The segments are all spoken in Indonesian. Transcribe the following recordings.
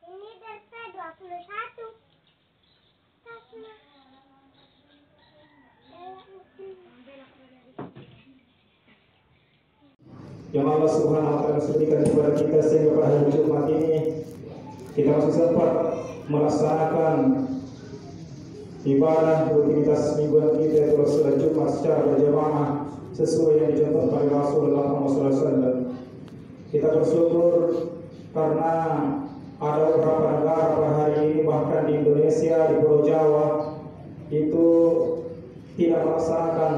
Ini DP 21. Yang Allah Subhanahu wa Ta'ala berikan kepada kita sehingga pada hari Jumat ini kita masih sempat melaksanakan ibadah rutinitas mingguan kita yaitu salat Jumat secara berjamaah sesuai yang dicontohkan oleh Rasulullah SAW. Kita bersyukur karena ada beberapa negara pada hari ini, bahkan di Indonesia, di Pulau Jawa, itu tidak melaksanakan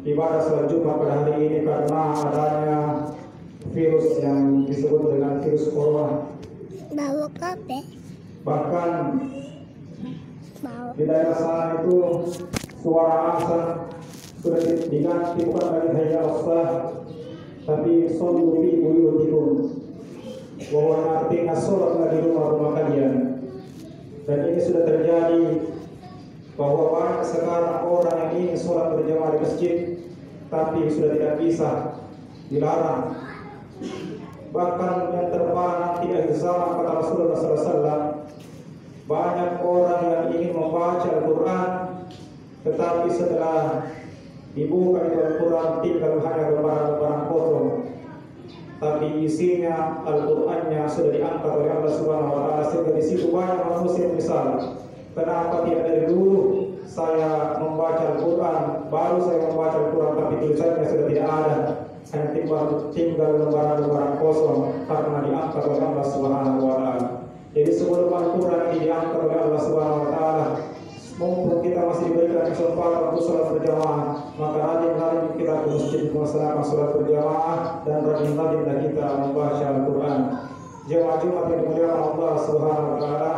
ibadah salat Jumat pada hari ini karena adanya virus yang disebut dengan virus corona. Bau kape. Bahkan Bau. di daerah sana itu suara azan sudah diganti bukan lagi hayya as-salah tapi sallu fi buyutikum, bahwa artinya sholatlah di rumah-rumah kalian. Dan ini sudah terjadi bahwa banyak sekarang orang yang ingin sholat berjamaah di masjid tapi sudah tidak bisa, dilarang. Bahkan yang terparah nanti akhir zaman kata Rasulullah SAW, banyak orang yang ingin membaca Al-Quran tetapi setelah dibuka itu Al-Quran tinggal hanya lembaran-lembaran kosong, tapi isinya Al-Qurannya sudah diangkat oleh Allah Subhanahu wa Ta'ala, sehingga di situ banyak manusia misal, kenapa tidak dari dulu saya membaca Al-Quran, baru saya membaca Al-Quran tapi tulisannya sudah tidak ada, hanya tinggal lembaran-lembaran kosong karena diangkat oleh Allah Subhanahu wa Ta'ala. Jadi sebelum Al-Quran ini diangkat oleh Allah Subhanahu wa Ta'ala, mumpung kita masih diberikan kesempatan untuk sholat berjamaah, maka rajin-rajin kita ke masjid melaksanakan sholat berjamaah dan rajin-rajinlah kita membaca Al-Quran. Jemaah Jumat yang dimuliakan Allah Subhanahu wa Ta'ala,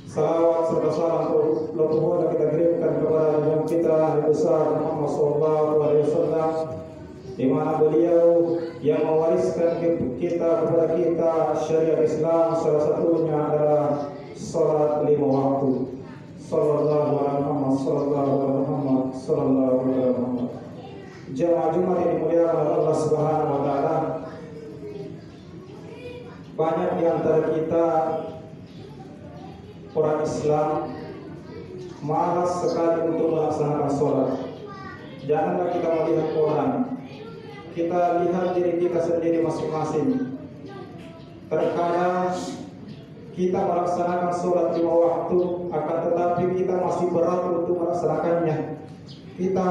salawat serta salam untuk leluhur kita kirimkan kepada Nabi kita Nabi besar Muhammad SAW, di mana beliau yang mewariskan kita kepada kita syariat Islam, salah satunya adalah salat 5 waktu. Sallallahu alaihi Muhammad, sallallahu alaihi Muhammad, sallallahu alaihi Muhammad. Jemaah Jumat yang dimuliakan oleh Allah Subhanahu wa Ta'ala, banyak di antara kita orang Islam malas sekali untuk melaksanakan sholat. Janganlah kita melihat orang, kita lihat diri kita sendiri masing-masing. Terkadang kita melaksanakan sholat 5 waktu, akan tetapi kita masih berat untuk melaksanakannya. Kita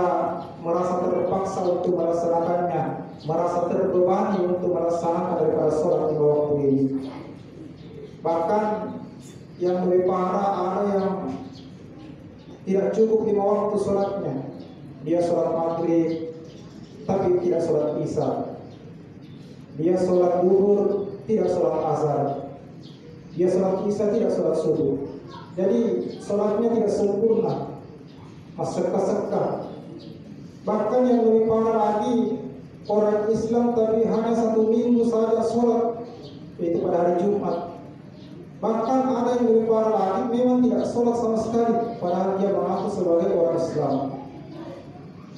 merasa terpaksa untuk melaksanakannya, merasa terbebani untuk melaksanakan daripada sholat 5 waktu ini. Bahkan yang lebih parah, ada yang tidak cukup 5 waktu sholatnya. Dia sholat maghrib tapi tidak sholat isya. Dia sholat duhur tidak sholat asar. Dia sholat isya tidak sholat subuh. Jadi sholatnya tidak sempurna, seka-seka. Bahkan yang lebih parah lagi, orang Islam tapi hanya 1 minggu saja sholat, yaitu pada hari Jumat. Bahkan ada yang lebih parah lagi, memang tidak sholat sama sekali, padahal dia mengaku sebagai orang Islam.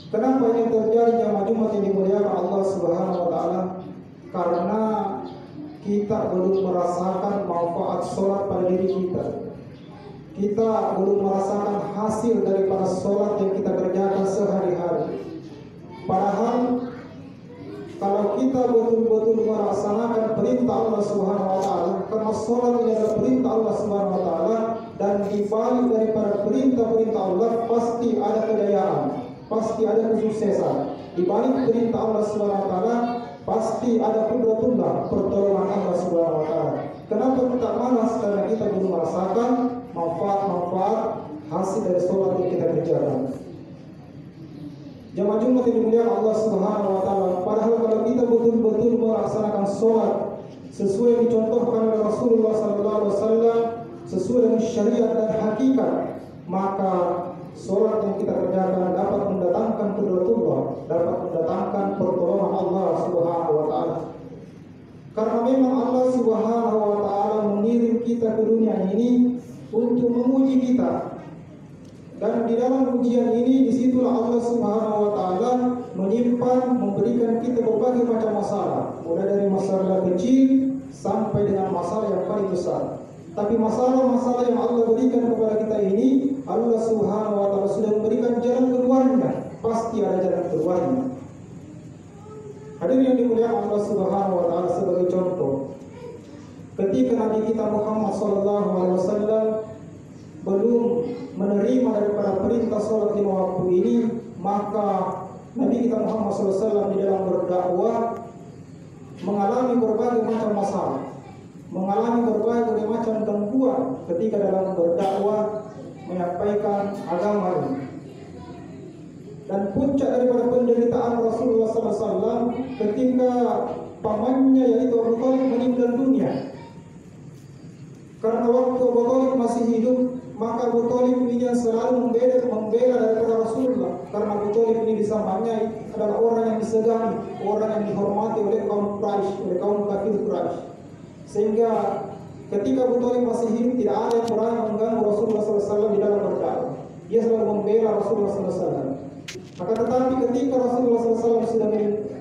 Kenapa ini terjadi jamaah Jumat yang dimuliakan Allah Subhanahu wa Ta'ala? Karena kita belum merasakan manfaat sholat pada diri kita. Kita belum merasakan hasil daripada sholat yang kita kerjakan sehari-hari. Padahal kalau kita betul-betul melaksanakan perintah Allah Subhanahu wa Ta'ala, karena sholat ini adalah perintah Allah Subhanahu wa Ta'ala, dan di balik daripada perintah-perintah Allah pasti ada kejayaan, pasti ada kesuksesan. Di balik perintah Allah Subhanahu wa Ta'ala pasti ada tunda-tunda pertolongan Allah Subhanahu wa Ta'ala. Kenapa kita malas? Karena kita belum merasakan manfaat-manfaat hasil dari sholat yang kita kerjakan. Jamaah Jumat yang dimuliakan Allah Subhanahu wa Ta'ala, padahal kalau kita betul-betul melaksanakan sholat sesuai yang dicontohkan oleh Rasulullah SAW, sesuai dengan syariat dan hakikat, maka sholat yang kita kerjakan dapat mendatangkan kedaulatan, dapat mendatangkan pertolongan Allah Subhanahu wa Ta'ala. Karena memang Allah Subhanahu wa Ta'ala mengirim kita ke dunia ini untuk menguji kita. Dan di dalam ujian ini, disitulah Allah Subhanahu wa Ta'ala menyimpan, memberikan kita berbagai macam masalah, mulai dari masalah kecil besar. Tapi masalah-masalah yang Allah berikan kepada kita ini, Allah Subhanahu wa taala sudah memberikan jalan keluarnya. Pasti ada jalan keluarnya. Hadirin yang dimuliakan Allah Subhanahu wa taala, sebagai contoh, ketika Nabi kita Muhammad sallallahu alaihi wasallam belum menerima daripada perintah salat 5 waktu ini, maka Nabi kita Muhammad sallallahu alaihi wasallam di dalam berdakwah mengalami berbagai macam masalah, mengalami berbagai macam gangguan ketika dalam berdakwah menyampaikan agama ini. Dan puncak daripada penderitaan Rasulullah SAW ketika pamannya yaitu Abu Thalib meninggal dunia. Karena waktu Abu Thalib masih hidup, maka Abu Thalib ini yang selalu membela daripada Rasulullah. Karena Abu Thalib ini disamanya adalah orang yang disegani, orang yang dihormati oleh kaum Quraisy, oleh kaum kafir Quraisy. Sehingga ketika Abu Thalib masih hidup, tidak ada yang berani mengganggu Rasulullah SAW di dalam berdakwah. Dia selalu membela Rasulullah SAW. Maka tetapi ketika Rasulullah SAW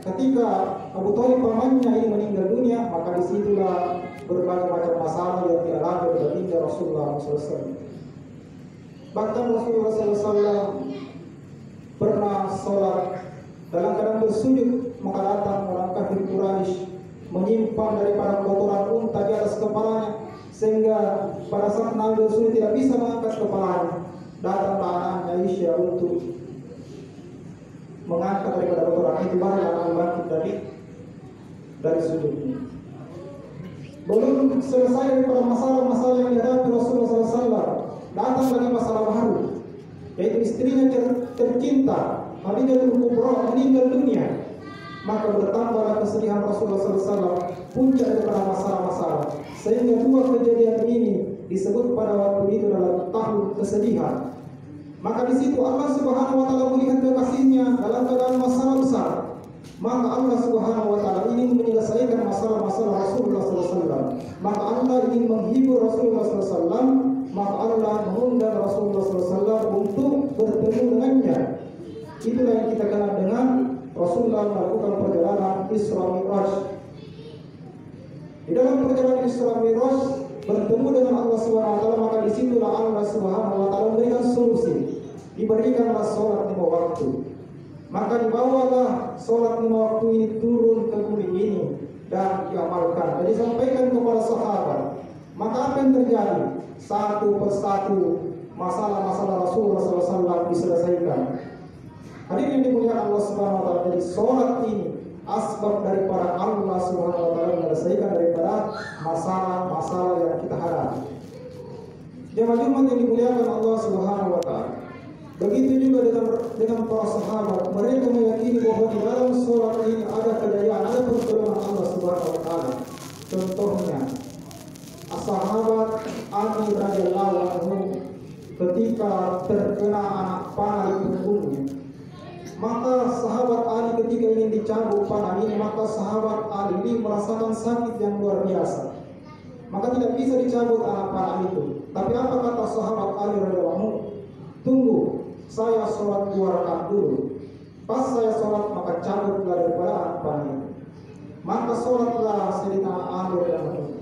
ketika Abu Thalib pamannya ini meninggal dunia, maka disitulah berbagai macam masalah yang dialami oleh baginda Rasulullah SAW. Bahkan Rasulullah SAW pernah sholat dalam keadaan bersujud, maka datang orang kafir Quraisy menyimpan daripada kotoran unta di atas kepalanya, sehingga pada saat Nabi bersujud tidak bisa mengangkat kepalanya. Datanglah anaknya Aisyah untuk mengangkat daripada kotoran itu, baru anak bangkit dari sujudnya. Belum selesai daripada masalah-masalah yang dihadapi Rasulullah SAW, datang lagi masalah baru, yaitu istrinya tercinta Khadijatul Kubra meninggal dunia. Maka bertambahlah kesedihan Rasulullah SAW, puncak daripada masalah-masalah, sehingga dua kejadian ini disebut pada waktu itu dalam tahun kesedihan. Maka di situ Allah Subhanahu wa taala melihat kekasihnya dalam keadaan masalah besar. Maka Allah Subhanahu wa taala ingin menyelesaikan masalah-masalah Rasulullah SAW. Maka Allah ingin menghibur Rasulullah SAW. Maka Allah mengundang Rasulullah SAW untuk bertemu dengannya. Itulah yang kita kenal dengan Rasulullah melakukan perjalanan Isra Mi'raj. Di dalam perjalanan Isra Mi'raj bertemu dengan Allah Subhanahu wa taala, maka disitulah Allah Subhanahu wa taala memberikan solusi. Diberikanlah sholat 5 waktu. Maka dibawalah sholat 5 waktu ini turun ke bumi ini dan diamalkan dan disampaikan kepada sahabat. Maka apa yang terjadi? Satu persatu masalah-masalah Rasulullah SAW diselesaikan. Hadirin yang dimuliakan Allah Subhanahu wa taala, jadi sholat ini asbab daripada Allah Subhanahu wa taala menyelesaikan daripada masalah-masalah yang kita hadapi. Jemaah yang dimuliakan Allah Subhanahu wa taala. Begitu juga dengan para sahabat, mereka meyakini bahwa di dalam sholat ini ada kejayaan, ada pertolongan Allah Subhanahu wa taala. Contohnya, sahabat Ali radhiyallahu anhu ketika terkena anak panah di punggungnya, maka sahabat Ali ketika ingin dicabut panah ini, maka sahabat Ali ini merasakan sakit yang luar biasa. Maka tidak bisa dicabut anak panah itu. Tapi apa kata sahabat Ali radhiyallahu anhu? Tunggu, saya sholat 2 rakaat dulu. Pas saya sholat, maka cabutlah daripada anak panah itu. Maka sholatlah Sayyidina Ali radhiyallahu anhu.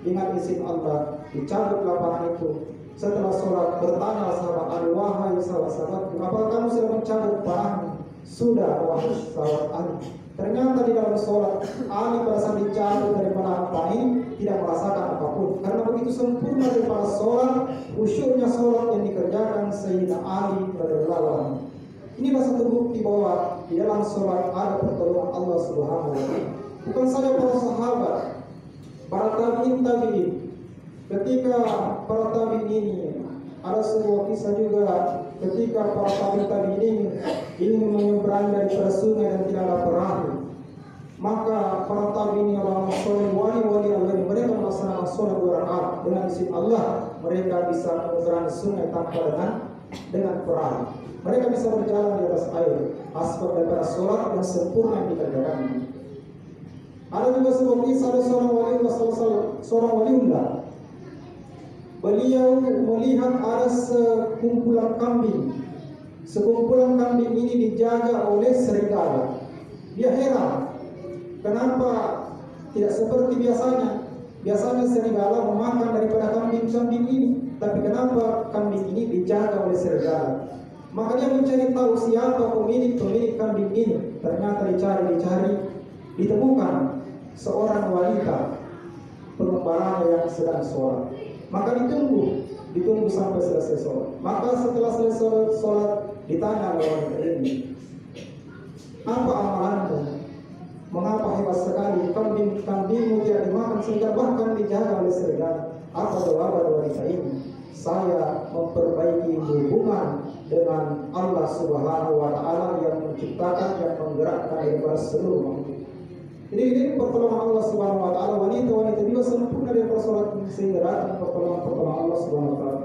Ingat izin Allah, dicabutlah panah itu. Setelah sholat, bertanya sahabat Ali, wahai sahabat-sahabatku, apakah kamu sudah mencabut panahmu? Sudah, wahai sahabat Ali. Ternyata di dalam sholat, Ali pada saat dicabut daripada anak panah ini tidak merasakan apapun. Karena begitu sempurna daripada sholat, khusyuknya sholat yang dikerjakan Sayyidina Ali radhiyallahu anhu. Inilah satu bukti bahwa di dalam sholat ada pertolongan Allah Subhanahu wa taala. Bukan saja para sahabat, para tabi'in. Ketika para tabi'in ini, ada sebuah kisah juga ketika para tabi'in ini ingin menyeberang daripada sungai dan tidak ada perahu. Maka para tabi'in orang soleh, wali-wali Allah ini, mereka melaksanakan sholat 2 rakaat dengan izin Allah. Mereka bisa menyeberang sungai tanpa dengan perahu. Mereka bisa berjalan di atas air. Asbab daripada sholat yang sempurna yang dikerjakan. Ada juga sebuah kisah, ada seorang waliullah. Beliau melihat ada sekumpulan kambing. Sekumpulan kambing ini dijaga oleh serigala. Dia heran, kenapa tidak seperti biasanya Biasanya serigala memakan daripada kambing-kambing ini, tapi kenapa kambing ini dijaga oleh serigala? Maka dia mencari tahu siapa pemilik kambing ini. Ternyata dicari, ditemukan seorang wanita pengembaranya yang sedang sholat. Maka ditunggu sampai selesai sholat. Maka setelah selesai sholat ditanya oleh wanita ini, apa amalanmu? Mengapa hebat sekali kambingmu tidak dimakan sehingga bahkan dijaga oleh serigala? Apa jawaban wanita ini? Saya memperbaiki hubungan dengan Allah Subhanahu wa Ta'ala yang menciptakan, yang menggerakkan daripada seluruh makhluk. Jadi ini pertolongan Allah Subhanahu wa Ta'ala. Wanita juga sempurna dari persoalan sehingga datang pertolongan Allah Subhanahu wa Ta'ala.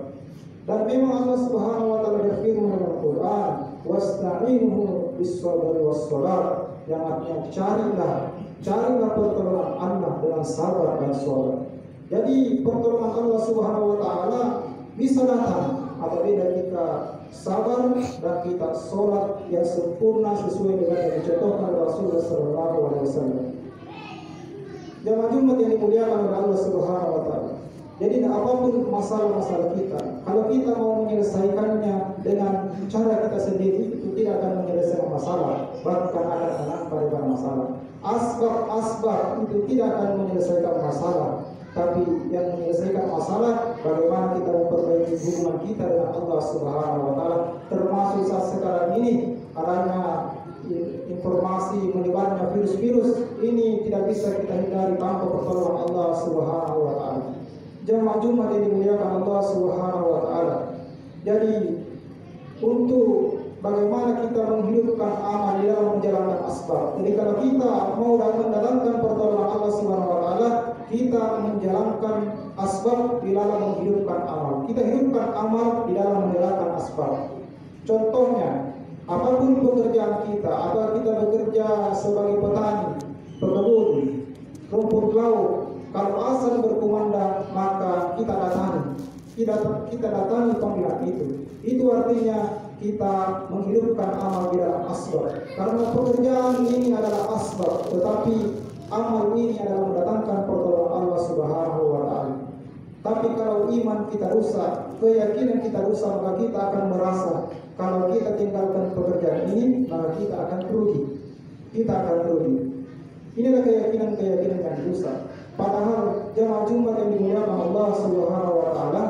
Dan memang Allah Subhanahu wa Ta'ala berfirman dalam Al-Quran, "Wasta'inu bis-sabri was-salat," yang artinya carilah pertolongan Allah dengan sabar dan sholat. Jadi pertolongan Allah Subhanahu wa Ta'ala bisa datang apabila kita sabar dan kita sholat yang sempurna sesuai dengan yang dicontohkan Rasulullah SAW. Jamaah Jumat yang dimuliakan oleh Allah Subhanahu wa Ta'ala. Jadi apapun masalah-masalah kita, kalau kita mau menyelesaikannya dengan cara kita sendiri, itu tidak akan menyelesaikan masalah, bahkan akan menambah daripada masalah. Asbab itu tidak akan menyelesaikan masalah, tapi yang menyelesaikan masalah bagaimana kita memperbaiki hubungan kita dengan Allah Subhanahu wa Ta'ala. Termasuk saat sekarang ini adanya informasi menyebarnya virus ini tidak bisa kita hindari tanpa pertolongan Allah Subhanahu wa Ta'ala. Jamaah Jumat yang dimuliakan Allah Subhanahu wa Ta'ala. Jadi untuk bagaimana kita menghidupkan amal di dalam menjalankan asbab. Jadi kalau kita mau mendatangkan pertolongan Allah Subhanahu wa Ta'ala, kita menjalankan asbab di dalam menghidupkan amal. Kita hidupkan amal di dalam menjalankan asbab. Contohnya, apapun pekerjaan kita, apakah kita bekerja sebagai petani, pekebun, rumput laut, kalau azan berkumandang maka kita datangi panggilan itu. Itu artinya kita menghidupkan amal di dalam asbab. Karena pekerjaan ini adalah asbab, tetapi amal ini adalah mendatangkan pertolongan Allah Subhanahu wa Ta'ala. Tapi kalau iman kita rusak, keyakinan kita rusak, maka kita akan merasa kalau kita tinggalkan pekerjaan ini, maka kita akan rugi. Inilah keyakinan yang rusak. Padahal jamaah Jumat yang dimuliakan Allah Subhanahu wa Ta'ala,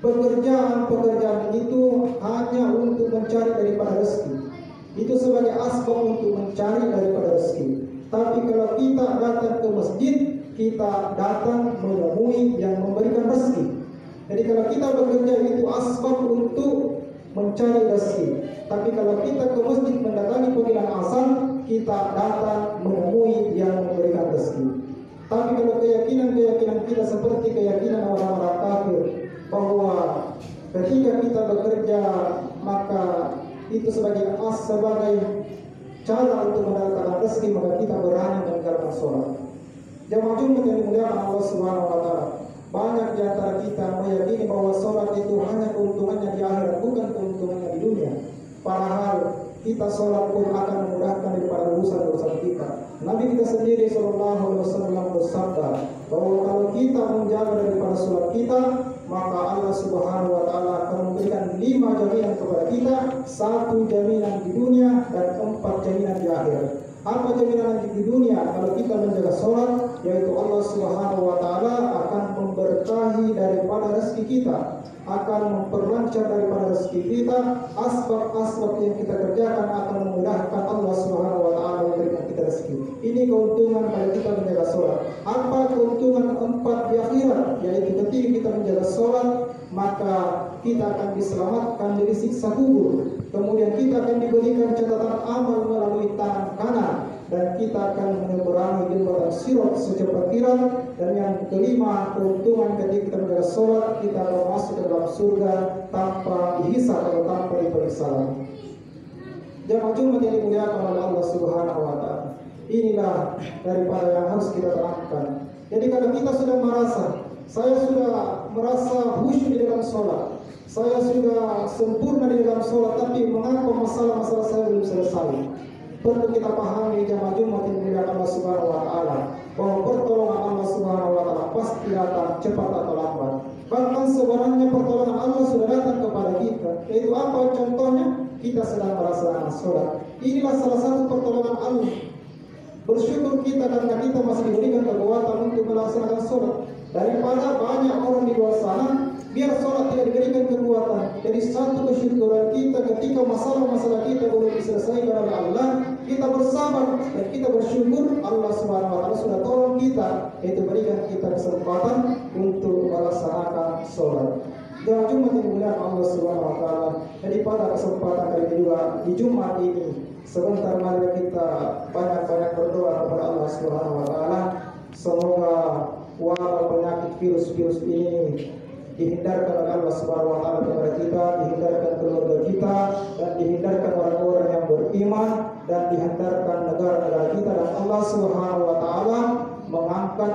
pekerjaan itu hanya untuk mencari daripada rezeki. Itu sebagai asbab untuk mencari daripada rezeki. Tapi kalau kita datang ke masjid, kita datang menemui yang memberikan rezeki. Jadi kalau kita bekerja itu asbab untuk mencari rezeki. Tapi kalau kita ke masjid mendatangi panggilan azan, kita datang menemui yang memberikan rezeki. Tapi kalau keyakinan kita seperti keyakinan orang-orang kafir, bahwa ketika kita bekerja maka itu sebagai cara untuk mendapatkan rezeki, maka kita berani meninggalkan sholat. Jamaah Jumat yang dimuliakan Allah Subhanahu wa Ta'ala, banyak di antara kita meyakini bahwa sholat itu hanya keuntungannya di akhirat, bukan keuntungannya di dunia. Padahal kita sholat pun akan memudahkan daripada urusan kita. Nabi kita sendiri Sallallahu Alaihi Wasallam bersabda bahwa kalau kita menjaga daripada sholat kita, maka Allah Subhanahu wa Ta'ala akan memberikan 5 jaminan kepada kita, 1 jaminan di dunia dan 4 jaminan di akhirat. Apa jaminan di dunia? Kalau kita menjaga sholat, yaitu Allah Subhanahu wa Ta'ala akan memberkahi daripada rezeki kita, akan memperlancar daripada rezeki kita. Asbab-asbab yang kita kerjakan akan memudahkan Allah Subhanahu wa Ta'ala memberikan kita rezeki. Ini keuntungan kalau kita menjaga sholat. Apa keuntungan 4 di akhirat? Yaitu ketika kita menjaga sholat, maka kita akan diselamatkan dari siksa kubur. Kemudian kita akan diberikan catatan amal melalui tangan kanan, dan kita akan menyeberangi jembatan Sirat secepat kilat. Dan yang kelima, keuntungan ketika kita menjaga sholat, kita akan masuk ke dalam surga tanpa dihisab atau tanpa diperiksa. Jamaah Jumat yang dimuliakan oleh Allah Subhanahu wa Ta'ala, inilah daripada yang harus kita terangkan. Jadi kalau kita sudah saya sudah merasa khusyuk di dalam sholat, saya sudah sempurna di dalam sholat, tapi mengapa masalah-masalah saya belum selesai? Perlu kita pahami jamaah Jumat yang dimuliakan Allah Subhanahu wa taala, bahwa pertolongan Allah Subhanahu wa taala pasti datang cepat atau lambat. Bahkan sebenarnya pertolongan Allah sudah datang kepada kita. Yaitu apa contohnya? Kita sedang melaksanakan sholat. Inilah salah satu pertolongan Allah. Bersyukur kita karena kita masih diberikan kekuatan untuk melaksanakan sholat. Daripada banyak orang di luar sana, biar sholat tidak diberikan kekuatan. Jadi satu kesyukuran kita ketika masalah-masalah kita belum diselesaikan oleh Allah, kita bersabar dan kita bersyukur Allah Subhanahu wa taala sudah tolong kita, yaitu berikan kita kesempatan untuk melaksanakan sholat. Jangan cuma dimuliakan Allah Subhanahu wa taala. Jadi pada kesempatan kali ini juga di Jumat ini, sebentar mari kita banyak-banyak berdoa kepada Allah Subhanahu wa taala. Semoga wabah penyakit virus-virus ini dihindarkan oleh Allah Subhanahu wa taala kepada kita, dihindarkan keluarga kita, dan dihindarkan orang-orang yang beriman, dan dihindarkan negara-negara kita, dan Allah Subhanahu wa taala mengangkat,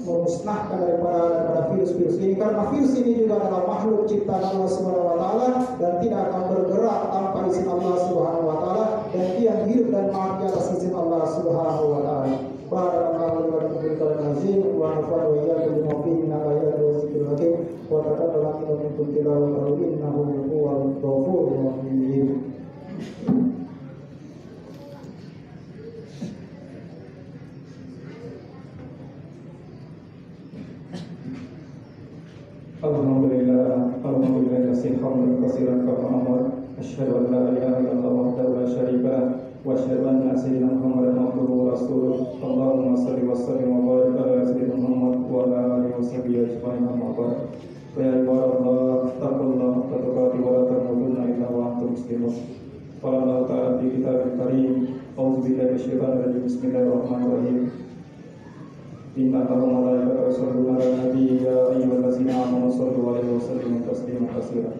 memusnahkan daripada virus-virus ini, karena virus ini juga adalah makhluk ciptaan Allah Subhanahu wa taala dan tidak akan bergerak tanpa izin Allah Subhanahu wa taala, dan dia hidup dan mati atas izin Allah Subhanahu wa taala. Barakallahu lakum fil Qur'anil azim wa nafa'ana wa iyyakum bima fihi min ayatin wa dzikril hakim wa taqabbal minkum tilawatahu innahu huwal ghafurur rahim. Alhamdulillah hamdan katsiran kama amara. Asyhadu an la ilaha illallah wahdahu la syarika lah wa asyhadu anna sayyidina Muhammadan abduhu wa rasuluh. Allahumma shalli wa sallim wa barik ala sayyidina Muhammad wa ala alihi wa sahbihi ajma'in. Amma ba'd. Ya ibadallah, taqullaha haqqa tuqatih wa la tamutunna illa wa antum muslimun. Qala Allah ta'ala fi kitabil karim, a'udzu billahi minasyaitonir rajim. Bismillahirrahmanirrahim. Inna Allaha wa malaikatahu yusholluna 'alan nabi ya ayyuhallazina amanu shallu 'alaihi wa sallimu taslima katsira.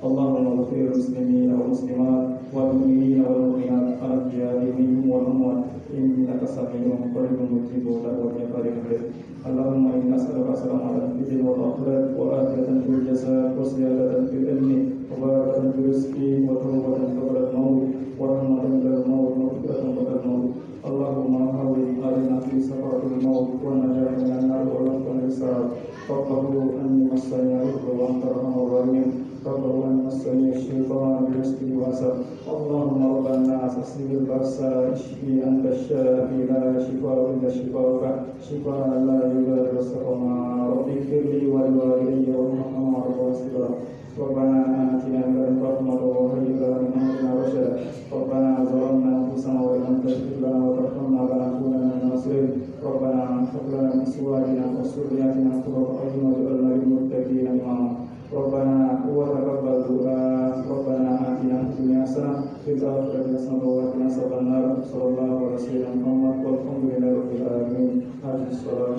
Allahumma ighfir lil muslimina wal muslimat wal mu'minina wal mu'minat al-ahya'i minhum wal amwat innaka samii'un qaribun mujibud da'wati qareeb. Allahumma inna nas'aluka salamatan fid dunya wal akhirati wa afiyatan fil jasad wa ziyadatan fil ilmi wa barakatan fil rizqi wa tawbatan qabla al-maut wa rahmatan qabla al-maut wa maghfiratan qabla al-maut. Allahumma hawwin alaina fi sakaratil maut wa najina minan nar wa laqina hisab. Rabbahu anni massani al-dhurru wa anta arhamur rahimin. Rabbahu anni massani asy-syaitanu bi rizqin wa asab. Allahumma rabbana asbil ba'sa ishfi anta asy-syafi la shifaa illa shifaa'uka shifaan la yughadiru saqama. Rabbighfirli wa liwalidayya warhamhuma rabbil alamin. Rabbana atina min ladunka rahmatan wa hayyi' lana min amrina rashada. Rabbana zalamna anfusana wa lam taghfir lana wa tarhamna lanakunanna minal khasirin. Rabbana hab lana min azwajina wa dhurriyyatina qurrata a'yun waj'alna lil muttaqina imama. Rabbana wa taqabbal du'a. Rabbana atina fid dunya hasanah wa fil akhirati hasanah wa qina adzabannar. Sallallahu alaihi wa sallam Muhammad walhamdulillahi rabbil alamin. Hadis salam